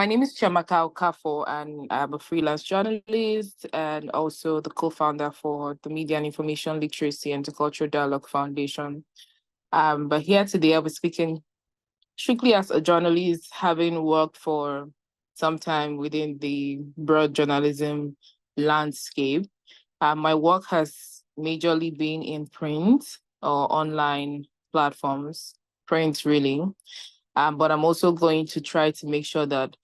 my name is Chiamaka Okafor, and I'm a freelance journalist and also the co-founder for the Media and Information Literacy and Intercultural Dialogue Foundation. But here today, I'll be speaking strictly as a journalist, having worked for some time within the broad journalism landscape. My work has majorly been in print or online platforms, print really. But I'm also going to try to make sure that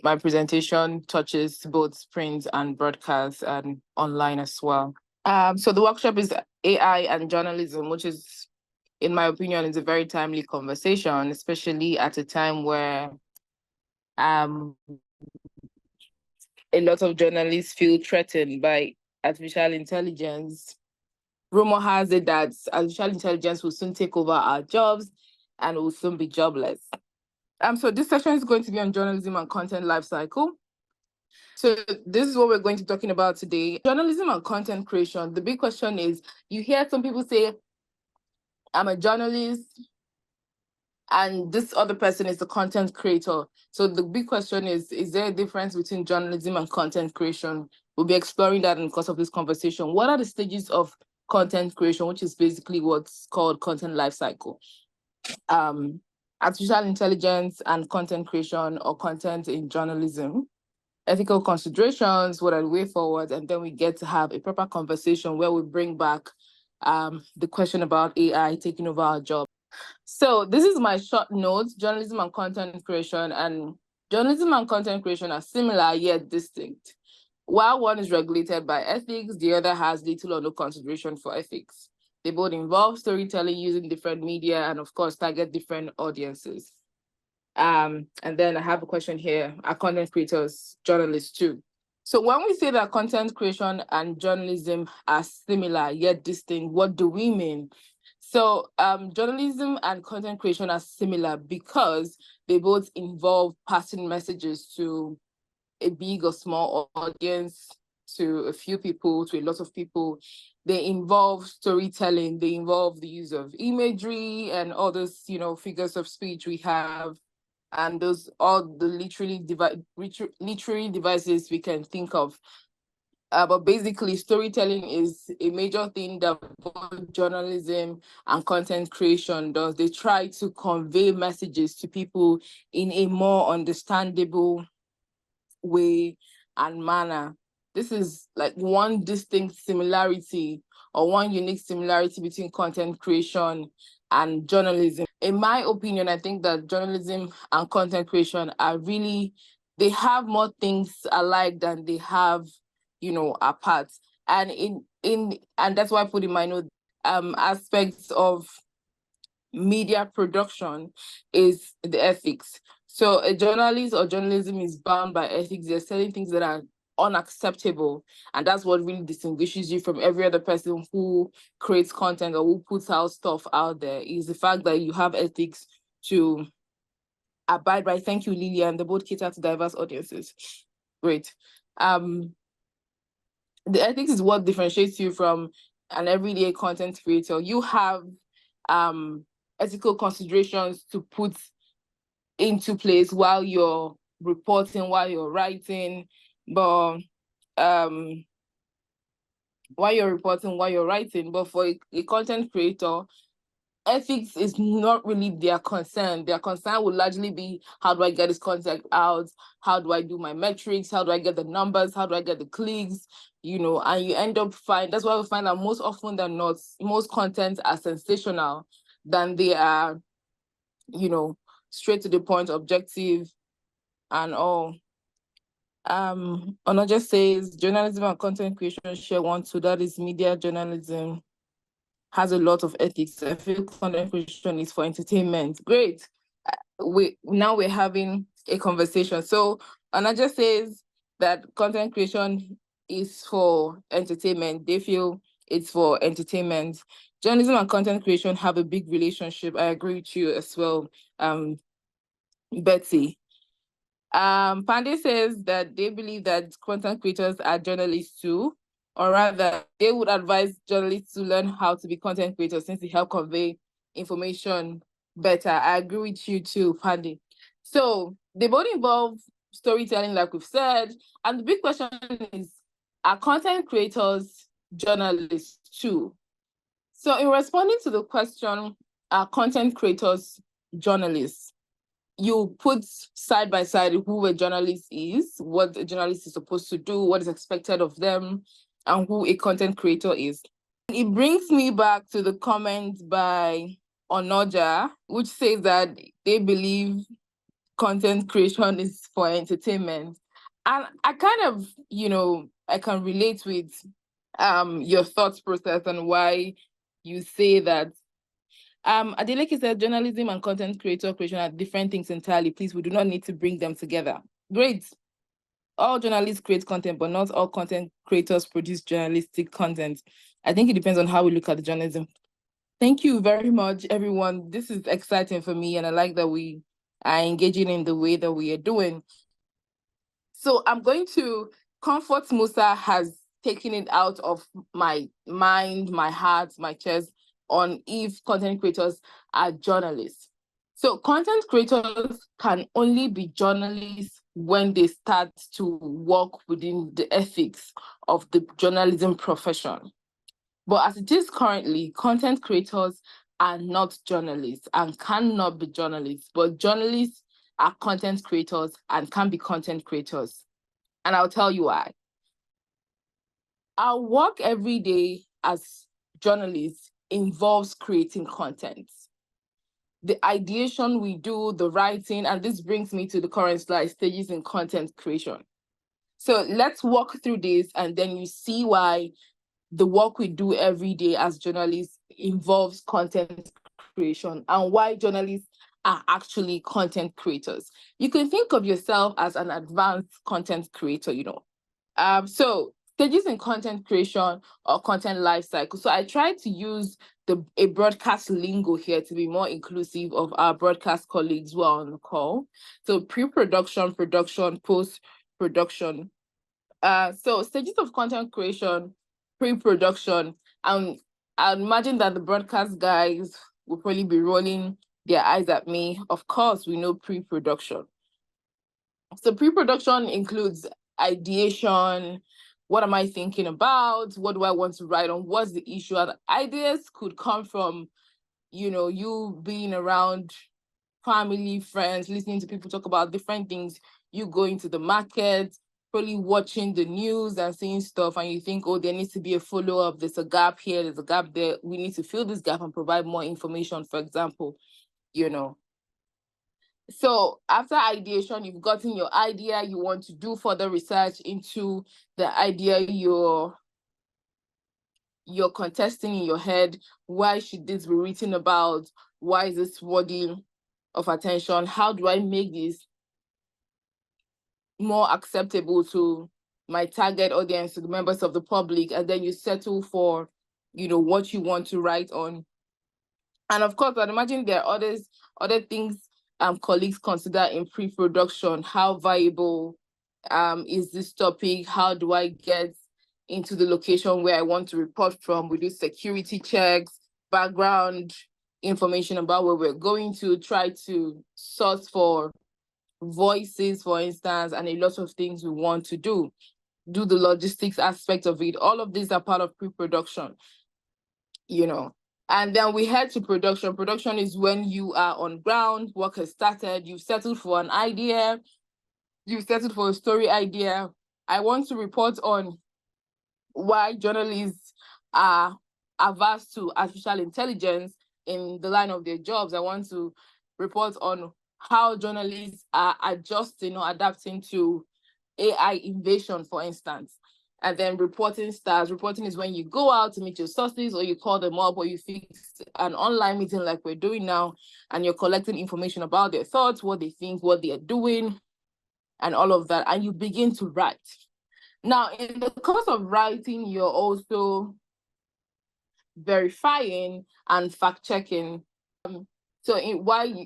my presentation touches both print and broadcast and online as well. So the workshop is AI and journalism, which is, in my opinion, is a very timely conversation, especially at a time where a lot of journalists feel threatened by artificial intelligence. Rumor has it that artificial intelligence will soon take over our jobs and will soon be jobless. So this session is going to be on journalism and content lifecycle. So this is what we're going to be talking about today. Journalism and content creation. The big question is, you hear some people say, I'm a journalist, and this other person is the content creator. So the big question is there a difference between journalism and content creation? We'll be exploring that in the course of this conversation. What are the stages of content creation, which is basically what's called content lifecycle? Artificial intelligence and content creation or content in journalism, ethical considerations, what are the way forward, and then we get to have a proper conversation where we bring back the question about AI taking over our job. So this is my short notes. Journalism and content creation, and journalism and content creation are similar yet distinct. While one is regulated by ethics, the other has little or no consideration for ethics. They both involve storytelling using different media and, of course, target different audiences. And then I have a question here. Are content creators journalists too? So when we say that content creation and journalism are similar yet distinct, what do we mean? So journalism and content creation are similar because they both involve passing messages to a big or small audience, to a few people, to a lot of people. They involve storytelling. They involve the use of imagery and all those, figures of speech we have, and those all the literary devices we can think of. But basically, storytelling is a major thing that both journalism and content creation does. They try to convey messages to people in a more understandable way and manner. This is like one distinct similarity or one unique similarity between content creation and journalism. In my opinion, I think that journalism and content creation are really, they have more things alike than they have, apart. And and that's why I put in my note aspects of media production is the ethics. So a journalist or journalism is bound by ethics. They're selling things that are unacceptable. And that's what really distinguishes you from every other person who creates content or who puts out stuff out there, is the fact that you have ethics to abide by. Thank you, Lillian. They both cater to diverse audiences. Great. The ethics is what differentiates you from an everyday content creator. You have ethical considerations to put into place while you're reporting, while you're writing, but while you're writing, but for a content creator, ethics is not really their concern. Their concern will largely be, how do I get this content out? How do I do my metrics? How do I get the numbers? How do I get the clicks? And you end up that's why we find that most often than not, most contents are sensational than they are, straight to the point, objective and all. Onaja says journalism and content creation share one too, that is media journalism has a lot of ethics. I feel content creation is for entertainment. Great. We're having a conversation. So Onaja says that content creation is for entertainment. They feel it's for entertainment. Journalism and content creation have a big relationship. I agree with you as well, Betsy. Pandey says that they believe that content creators are journalists too, or rather, they would advise journalists to learn how to be content creators since they help convey information better. I agree with you too, Pandey. So they both involve storytelling, like we've said. And the big question is, are content creators journalists too? So in responding to the question, are content creators journalists? You put side by side who a journalist is, what a journalist is supposed to do, what is expected of them, and who a content creator is. It brings me back to the comment by Onoja, which says that they believe content creation is for entertainment. And I kind of, I can relate with your thoughts process and why you say that. Adeleke said journalism and content creation are different things entirely. Please, we do not need to bring them together. Great. All journalists create content, but not all content creators produce journalistic content. I think it depends on how we look at the journalism. Thank you very much, everyone. This is exciting for me, and I like that we are engaging in the way that we are doing. So I'm going to, Comfort Musa has taken it out of my mind, my heart, my chest on if content creators are journalists. So content creators can only be journalists when they start to work within the ethics of the journalism profession. But as it is currently, content creators are not journalists and cannot be journalists, but journalists are content creators and can be content creators. And I'll tell you why. Our work every day as journalists involves creating content. The ideation we do, the writing, and this brings me to the current slide, stages in content creation. So let's walk through this, and then you see why the work we do every day as journalists involves content creation and why journalists are actually content creators. You can think of yourself as an advanced content creator, So stages in content creation or content lifecycle. So I try to use a broadcast lingo here to be more inclusive of our broadcast colleagues who are on the call. So pre-production, production, post-production. So stages of content creation, pre-production. I imagine that the broadcast guys will probably be rolling their eyes at me. Of course, we know pre-production. So pre-production includes ideation. What am I thinking about? What do I want to write on? What's the issue? And ideas could come from, you being around family, friends, listening to people talk about different things, you going to the market, probably watching the news and seeing stuff, and you think, oh, there needs to be a follow-up, there's a gap here, there's a gap there, we need to fill this gap and provide more information, for example, So after ideation, you've gotten your idea, you want to do further research into the idea you're contesting in your head. Why should this be written about? Why is this worthy of attention? How do I make this more acceptable to my target audience, to the members of the public? And then you settle for, what you want to write on. And of course, I'd imagine there are other things colleagues consider in pre-production. How viable is this topic? How do I get into the location where I want to report from? We do security checks, background information about where we're going to, try to source for voices, for instance, and a lot of things we want to do the logistics aspect of it. All of these are part of pre-production, And then we head to production. Production is when you are on ground, work has started, you've settled for an idea, you've settled for a story idea. I want to report on why journalists are averse to artificial intelligence in the line of their jobs. I want to report on how journalists are adjusting or adapting to AI invasion, for instance. And then reporting stars. Reporting is when you go out to meet your sources, or you call them up, or you fix an online meeting like we're doing now, and you're collecting information about their thoughts, what they think, what they are doing, and all of that. And you begin to write. Now, in the course of writing, you're also verifying and fact-checking. So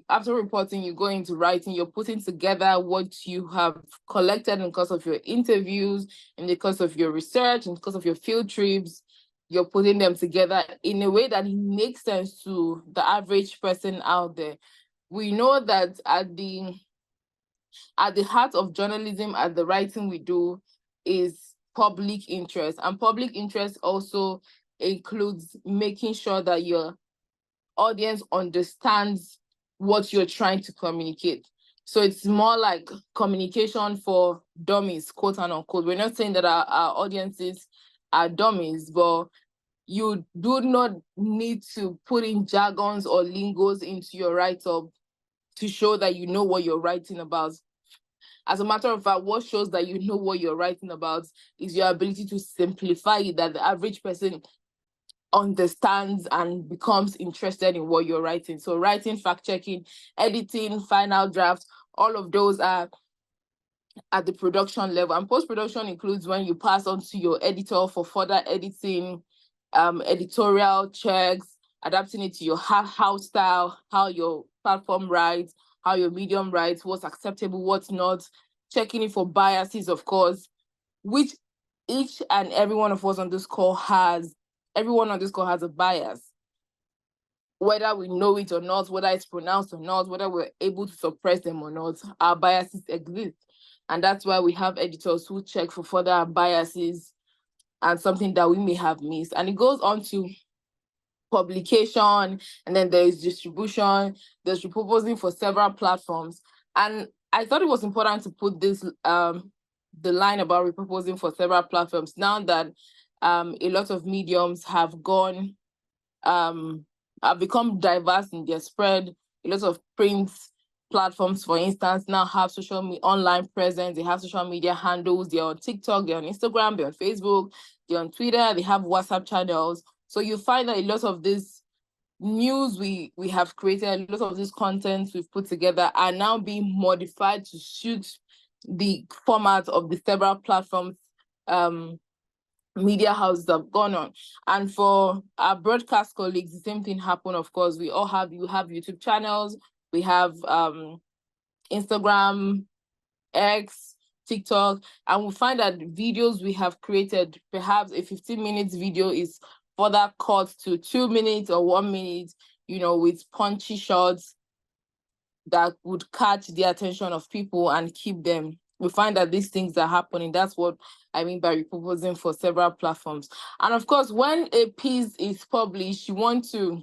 after reporting, you go into writing, you're putting together what you have collected in the course of your interviews, in the course of your research, in the course of your field trips. You're putting them together in a way that it makes sense to the average person out there. We know that at the At the heart of journalism, at the writing we do, is public interest. And public interest also includes making sure that your audience understands what you're trying to communicate. So it's more like communication for dummies, quote and unquote. We're not saying that our audiences are dummies, but you do not need to put in jargons or lingos into your write-up to show that you know what you're writing about. As a matter of fact, what shows that you know what you're writing about is your ability to simplify it, that the average person understands and becomes interested in what you're writing. So writing, fact-checking, editing, final draft, all of those are at the production level. And post-production includes when you pass on to your editor for further editing, editorial checks, adapting it to your house style, how your platform writes, how your medium writes, what's acceptable, what's not, checking it for biases, of course, which each and every one of us on this call has. Everyone on this call has a bias, whether we know it or not, whether it's pronounced or not, whether we're able to suppress them or not, our biases exist. And that's why we have editors who check for further biases and something that we may have missed. And it goes on to publication, and then there is distribution, there's repurposing for several platforms. And I thought it was important to put this, the line about repurposing for several platforms, now that a lot of mediums have become diverse in their spread. A lot of print platforms, for instance, now have online presence. They have social media handles. They're on TikTok, they're on Instagram, they're on Facebook, they're on Twitter, they have WhatsApp channels. So you find that a lot of this news we have created, a lot of this content we've put together are now being modified to suit the format of the several platforms media houses have gone on. And for our broadcast colleagues, the same thing happened. Of course, you have YouTube channels, we have Instagram, X, TikTok, and we find that videos we have created, perhaps a 15 minutes video is further cut to 2 minutes or 1 minute, with punchy shots that would catch the attention of people and keep them. We find that these things are happening. That's what I mean by repurposing for several platforms. And of course, when a piece is published, you want to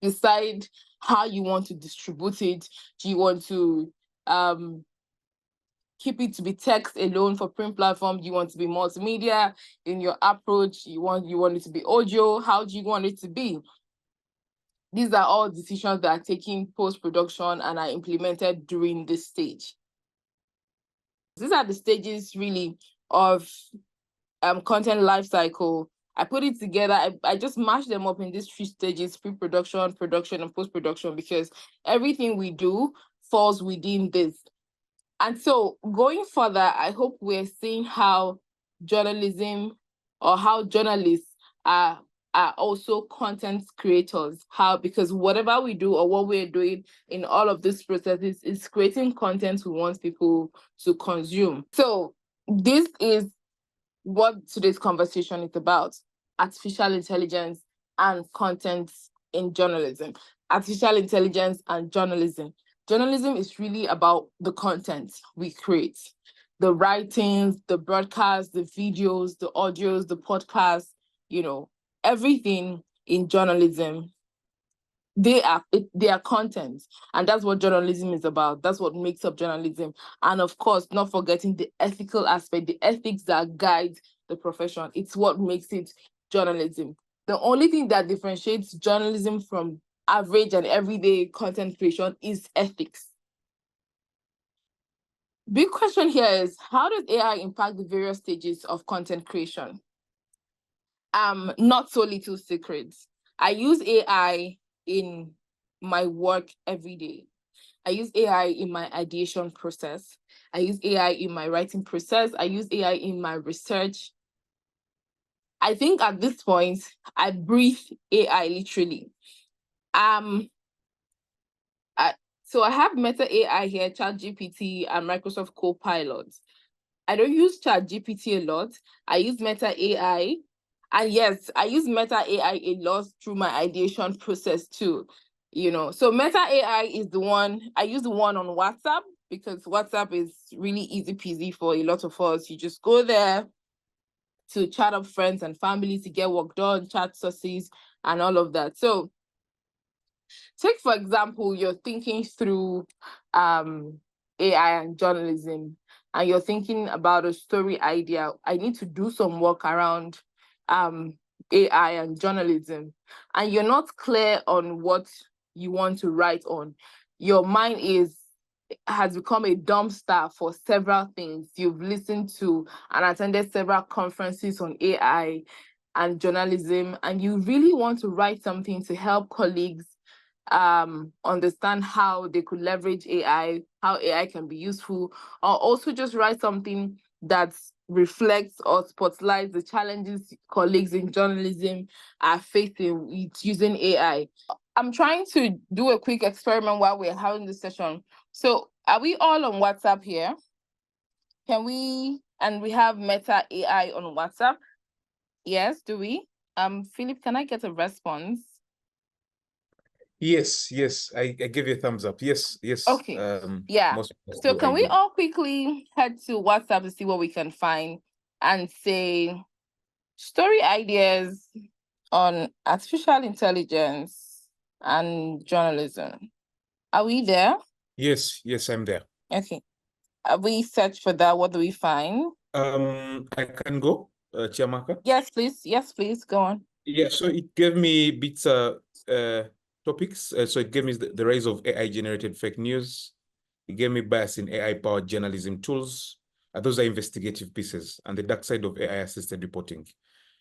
decide how you want to distribute it. Do you want to keep it to be text alone for print platform? Do you want to be multimedia in your approach? You want it to be audio? How do you want it to be? These are all decisions that are taken post-production and are implemented during this stage. These are the stages really of content lifecycle. I put it together. I just mashed them up in these 3 stages: pre-production, production, and post-production, because everything we do falls within this. And so going further, I hope we're seeing how journalism, or how journalists are also content creators. Because whatever we do or what we're doing in all of these processes is creating content we want people to consume. So this is what today's conversation is about: artificial intelligence and content in journalism. Artificial intelligence and journalism. Journalism is really about the content we create, the writings, the broadcasts, the videos, the audios, the podcasts, everything in journalism. They are content, and that's what journalism is about. That's what makes up journalism. And of course, not forgetting the ethical aspect, the ethics that guide the profession. It's what makes it journalism. The only thing that differentiates journalism from average and everyday content creation is ethics. Big question here is, how does AI impact the various stages of content creation? Not so little secrets. I use AI in my work every day. I use AI in my ideation process. I use AI in my writing process. I use AI in my research. I think at this point, I breathe AI literally. So I have Meta AI here, ChatGPT, and Microsoft Copilot. I don't use ChatGPT a lot. I use Meta AI. And yes, I use Meta AI a lot through my ideation process too. So Meta AI is the one, I use the one on WhatsApp because WhatsApp is really easy peasy for a lot of us. You just go there to chat up friends and family to get work done, chat sources, and all of that. So take, for example, you're thinking through AI and journalism, and you're thinking about a story idea. I need to do some work around AI and journalism, and you're not clear on what you want to write on. Your mind has become a dumpster for several things. You've listened to and attended several conferences on AI and journalism, and you really want to write something to help colleagues understand how they could leverage AI, how AI can be useful, or also just write something that reflects or spotlights the challenges colleagues in journalism are facing with using AI. I'm trying to do a quick experiment while we're having this session. So are we all on WhatsApp here? Can we, and we have Meta AI on WhatsApp? Yes, do we? Philip, can I get a response? Yes, I give you a thumbs up. Yes. Okay. Yeah. So can we all quickly head to WhatsApp to see what we can find and say story ideas on artificial intelligence and journalism? Are we there? Yes, I'm there. Okay. We search for that. What do we find? I can go, Chiamaka? Yes, please. Go on. Yeah, so it gave me bits topics. So it gave me the rise of AI-generated fake news. It gave me bias in AI-powered journalism tools. Those are investigative pieces, and the dark side of AI-assisted reporting.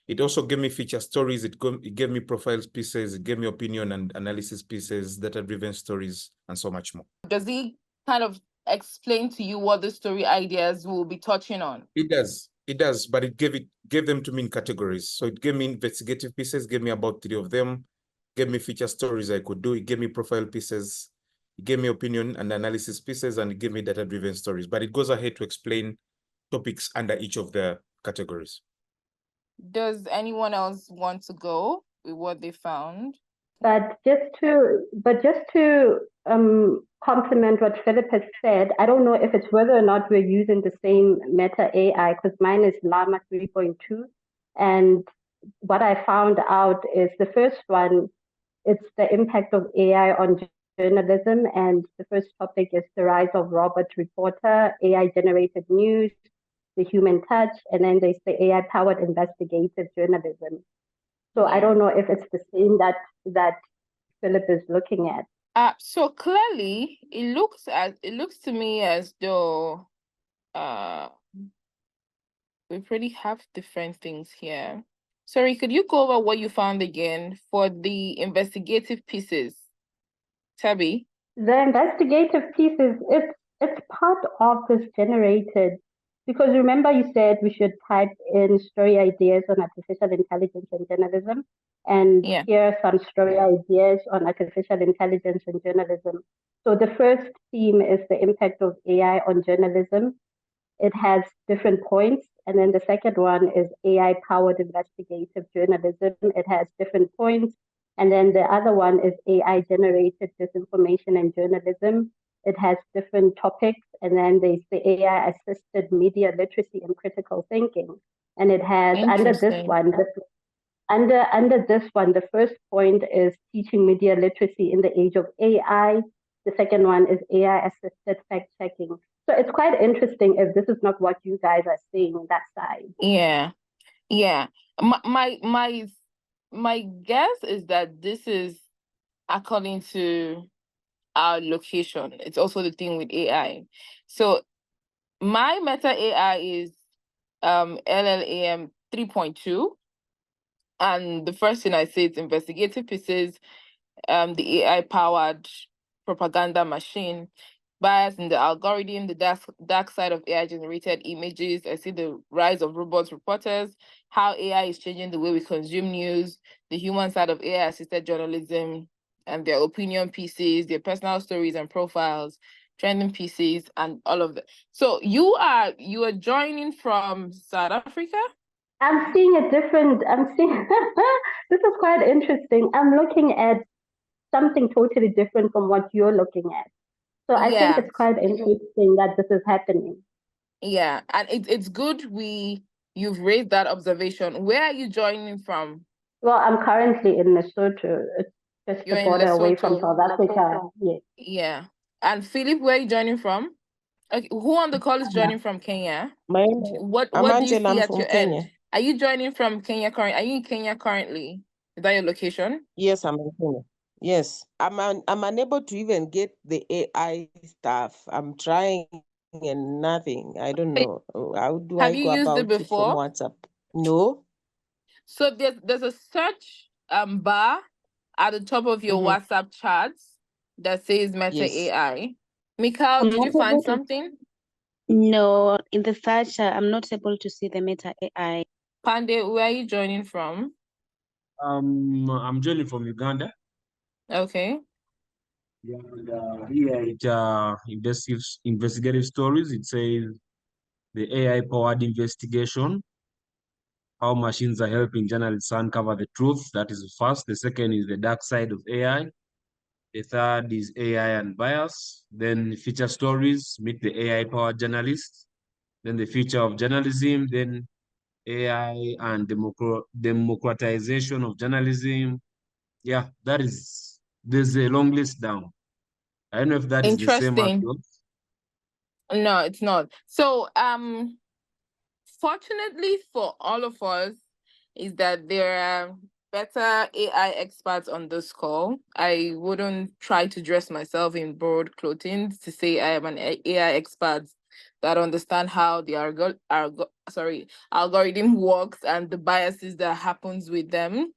It also gave me feature stories. It gave me profiles pieces. It gave me opinion and analysis pieces, data-driven stories, and so much more. Does it kind of explain to you what the story ideas will be touching on? It does, but it gave them to me in categories. So it gave me investigative pieces, gave me about 3 of them, gave me feature stories I could do. It gave me profile pieces. It gave me opinion and analysis pieces, and it gave me data-driven stories. But it goes ahead to explain topics under each of the categories. Does anyone else want to go with what they found? But just to complement what Philip has said, I don't know if it's whether or not we're using the same Meta AI, because mine is Llama 3.2. And what I found out is the first one, it's the impact of AI on journalism. And the first topic is the rise of robot reporter, AI-generated news, the human touch, and then there's the AI-powered investigative journalism. So I don't know if it's the same that Philip is looking at. So clearly, it looks to me as though we pretty have different things here. Sorry, could you go over what you found again for the investigative pieces, Tabby? The investigative pieces, it's part of this generated, because remember you said we should type in story ideas on artificial intelligence and journalism, and here are some story ideas on artificial intelligence and journalism. So the first theme is the impact of AI on journalism. It has different points. And then the second one is AI-powered investigative journalism. It has different points. And then the other one is AI-generated disinformation and journalism. It has different topics. And then there's the AI-assisted media literacy and critical thinking. And it has under this one, the first point is teaching media literacy in the age of AI. The second one is AI-assisted fact-checking. So it's quite interesting if this is not what you guys are seeing on that side. Yeah. My guess is that this is according to our location. It's also the thing with AI. So my Meta AI is LLAM 3.2. And the first thing I say is investigative pieces, the AI-powered propaganda machine, bias in the algorithm, the dark side of AI-generated images. I see the rise of robot reporters, how AI is changing the way we consume news, the human side of AI-assisted journalism, and their opinion pieces, their personal stories and profiles, trending pieces, and all of that. So you are joining from South Africa? I'm seeing this is quite interesting. I'm looking at something totally different from what you're looking at. So I think Yeah. it's quite interesting that this is happening. Yeah, and it's good you've raised that observation. Where are you joining from? Well, I'm currently in Lesotho. It's just You're the in border away from Lesotho. South Africa. Yes. Yeah. And Philip, where are you joining from? Okay, who on the call is joining from Kenya? What do you see I'm at from your Kenya. end? Are you joining from Kenya currently? Are you in Kenya currently? Is that your location? Yes, I'm in Kenya. Yes, I'm unable to even get the AI stuff. I'm trying and nothing. I don't know. How do Have I you go used it about it from before? WhatsApp? No. So there's a search bar at the top of your WhatsApp chats that says Meta Yes. AI. Mikhail, did you find something? No, in the search, I'm not able to see the Meta AI. Pandey, where are you joining from? I'm joining from Uganda. Okay. Yeah, and here it investigative stories. It says the AI-powered investigation, how machines are helping journalists uncover the truth. That is the first. The second is the dark side of AI. The third is AI and bias. Then feature stories, meet the AI-powered journalists. Then the future of journalism. Then AI and democratization of journalism. Yeah, there's a long list down. I don't know if that is the same as Interesting. yours. No, it's not. So, fortunately for all of us, is that there are better AI experts on this call. I wouldn't try to dress myself in broad clothing to say I am an AI expert that understand how the algorithm works and the biases that happens with them.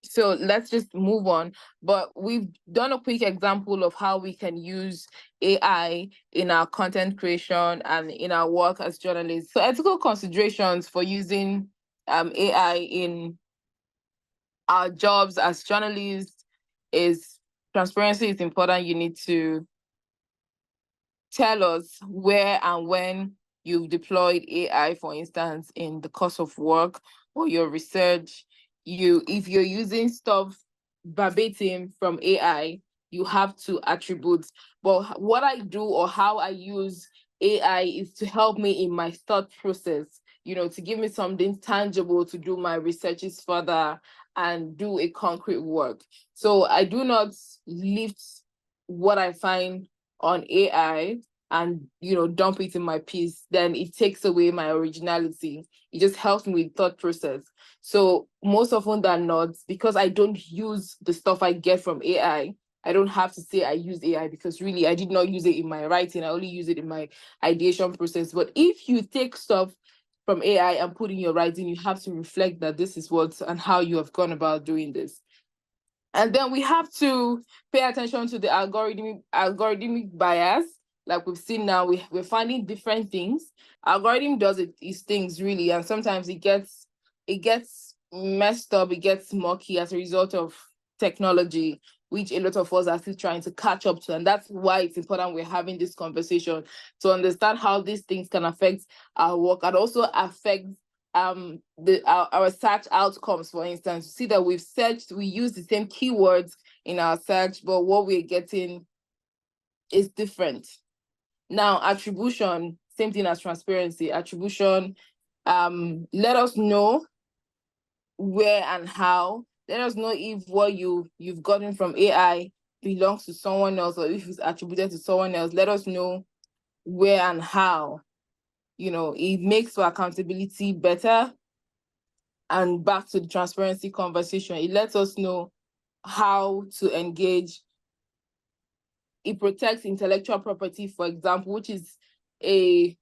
So let's just move on. But we've done a quick example of how we can use AI in our content creation and in our work as journalists. So ethical considerations for using AI in our jobs as journalists is transparency is important. You need to tell us where and when you've deployed AI, for instance, in the course of work or your research. If you're using stuff verbatim from AI, you have to attribute. But what I do or how I use AI is to help me in my thought process, to give me something tangible to do my researches further and do a concrete work. So I do not lift what I find on AI and dump it in my piece, then it takes away my originality. It just helps me with thought process. So most often than not, because I don't use the stuff I get from AI, I don't have to say I use AI because really I did not use it in my writing. I only use it in my ideation process. But if you take stuff from AI and put in your writing, you have to reflect that this is what and how you have gone about doing this. And then we have to pay attention to the algorithmic bias. Like we've seen now, we're finding different things. Algorithm does its things really, and sometimes it gets messed up, it gets murky as a result of technology, which a lot of us are still trying to catch up to. And that's why it's important we're having this conversation to understand how these things can affect our work and also affect our search outcomes. For instance, you see that we use the same keywords in our search, but what we're getting is different. Now, attribution, same thing as transparency. Attribution, let us know where and how. Let us know if what you've gotten from AI belongs to someone else or if it's attributed to someone else. Let us know where and how. It makes for accountability better. And back to the transparency conversation, it lets us know how to engage. It protects intellectual property, for example, which is a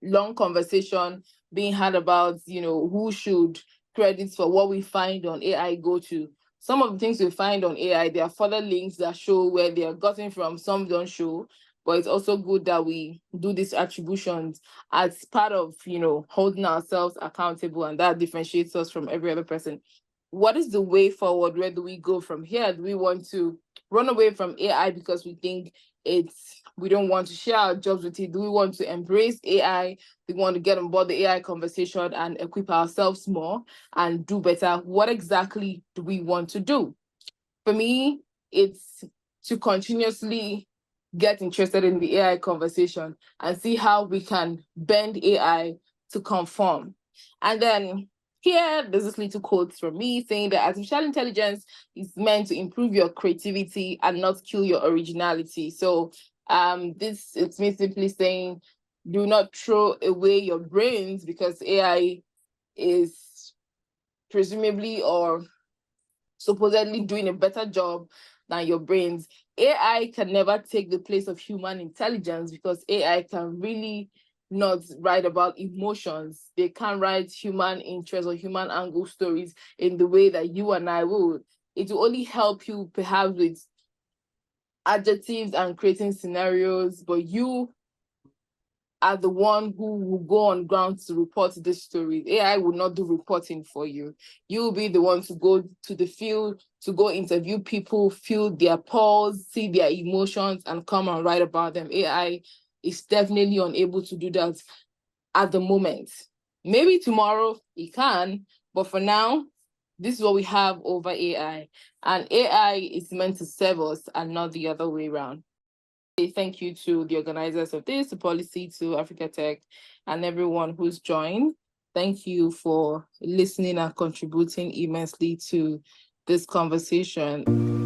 long conversation being had about, who should credits for what we find on AI go to. Some of the things we find on AI, there are further links that show where they are gotten from, some don't show, but it's also good that we do these attributions as part of, holding ourselves accountable, and that differentiates us from every other person. What is the way forward? Where do we go from here? Do we want to run away from AI because we think we don't want to share our jobs with it? Do we want to embrace AI? We want to get on board the AI conversation and equip ourselves more and do better? What exactly do we want to do? For me, it's to continuously get interested in the AI conversation and see how we can bend AI to conform. And then here, there's this little quote from me saying that artificial intelligence is meant to improve your creativity and not kill your originality. So it's me simply saying, do not throw away your brains because AI is presumably or supposedly doing a better job than your brains. AI can never take the place of human intelligence because AI can really not write about emotions. They can't write human interest or human angle stories in the way that you and I would. It will only help you perhaps with adjectives and creating scenarios, but you are the one who will go on ground to report this story. AI will not do reporting for you. You will be the one to go to the field, to go interview people, feel their pulse, see their emotions, and come and write about them. AI is definitely unable to do that at the moment. Maybe tomorrow it can, but for now, this is what we have over AI. And AI is meant to serve us and not the other way around. Thank you to the organizers of this, to Policy, to Africa Tech, and everyone who's joined. Thank you for listening and contributing immensely to this conversation.